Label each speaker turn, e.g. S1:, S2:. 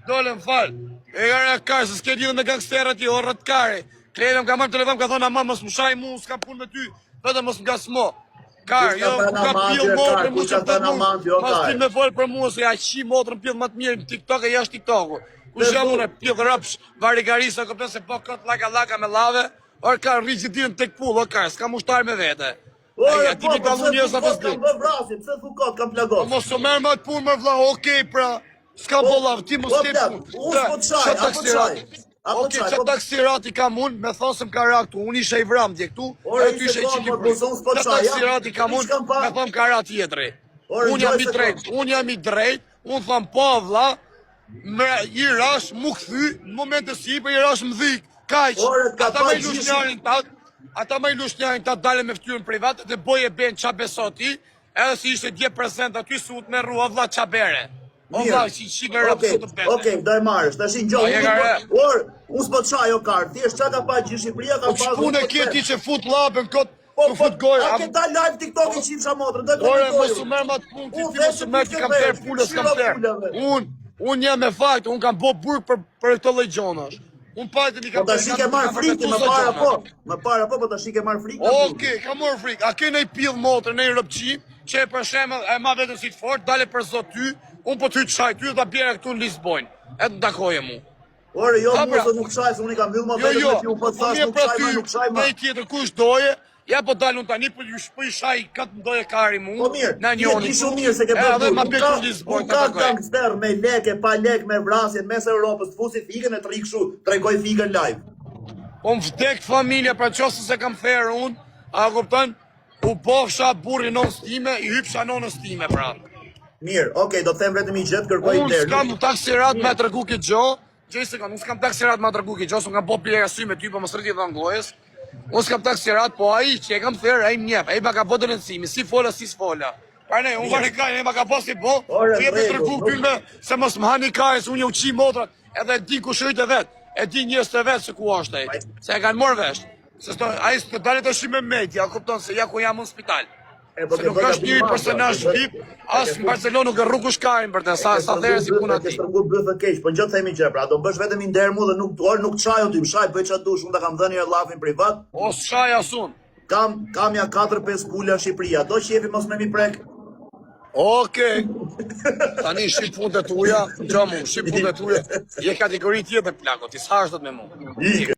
S1: Dolem fal. E gara kar, se s'ke lidhë me gangsterët i orët kare. Klerëm ka marrë telefon, ka thonë ama mos më shaj mu, s'ka punë me ty, vetëm mos më gasmo. Kar, jo, ku ka pjell motrën, mu që pëtë mu, mas ti me folë për mu, se ja qi motrën pjell më të mirë në TikTok e jashtë TikToku. Ku shë mune pjell rëpsh, varigarisa, këpën se po këtë laka me lave, orë kar, rigidirën tek pull, o kar, s'ka mushtar me vete.
S2: Ore, po, pse fukot kam vë vrasin, pse fukot kam plagos.
S1: Mos të merë më të punë më vla, okej pra, s'ka bollav, ti mos t'e punë.
S2: Unë s'po t'qaj, apo t'qaj.
S1: Oke, që taksirati kam unë, me thonë se më ka raktu, unë ishe i vram dje këtu, e ty ishe i qikipri. Që taksirati kam unë, me thonë ka rat jetëri. Unë jam i drejt, unë thonë po vla, i rash mu këthy, në momente si për i rash më dhik, kajq, ata me i lushnjarin ta dale me ftyrën privat, dhe boje ben qa beso ti, edhe si ishte 10% aty sut me rrua vla qa bere. O vla, si shime rëpë sot të bete.
S2: Okej, do e marrësh, ta shi gjohë. Unë s'po të qaj o kartë, thjesht qa ka pa që Shqipëria ka pasur.
S1: Po që punë e kje ti që fut labën këtë, të fut gojë.
S2: A ke ta live TikTok i qimsha motrën, do e
S1: Ore, mos u merë ma të punë, ti mos u merë ti kam terë pullës, kam terë. Unë jam me fakt, unë kam bo burg për këto lejgjonash. Unë pajtë një kam
S2: terë. Po ta shi ke marrë frikë, më para po ta shi ke marrë frikë.
S1: Oke, kam marrë frikë. A ke nej pillë motrë, nej rëpqi, që e për shemë e ma vetën si të fort, dale për zot ty, unë po ty të shaj, ty dhe ta bjera këtu në Lisbojnë, e të ndakoje mu.
S2: Ore, jo mu se nuk shaj, se unë i kam mbyllë më vetëm me ti, unë po të thash nuk shaj ma.
S1: Ne i tjetër kush doje, ja po dalë unë tani, po i shaj këtë ndoje kari mu.
S2: Po mirë, ti shumë mirë se ke përdu. Unë ka gangster me leke, pa lek, me vrasjet, mes Europës, të fusit fikën e të rikëshu, tregoj fikën live.
S1: Po më vdek familja, pra qosë se kam therë unë, a kupton, u bofsha burri non stime, i hypsha non stime, pra.
S2: Mirë, okej, do të them vetëm i gjithë kërkoj i
S1: unë s'kam taksirat me të rëgu këtë gjo, unë s'kam taksirat me të rëgu këtë gjo, s'u kam po plera sy me ty, po më sërti dhe ngojës, unë s'kam taksirat, po aji që e kam thërë, aji mjef, aji baka po të rëndësimi, si fola, si s'fola. Pa ne, unë varë kaj, e baka po si po, që jetë të rëgu këtë me, se mos më hani kajës, unë një uqi motrat, edhe di ku shëjt e vetë, e di njës të vetë se ku ashtë e, se e kanë morë vesh, aji s'të dalet të shime media, kupton se ja ku jam në spital. Se nuk është një personazh VIP, as në Barcelonë nuk e rrugu shkarin për të sa dherë si puna ti.
S2: Ke shtrëngu bëthë keq, po gjë themi që pra, do bësh vetëm i nder mu dhe nuk çaj o ti, më shaj, bëj çfarë dush, unë ta kam dhënë llafin privat.
S1: O s'shaj asun.
S2: Kam ja 4-5 pula Shqipëria, do qefi mos me mi prek.
S1: Okej. Tani shqip punët e tuja, gjamu, shqip punët e tuja, je kategori tjetër plako, ti s'hash dot me mu.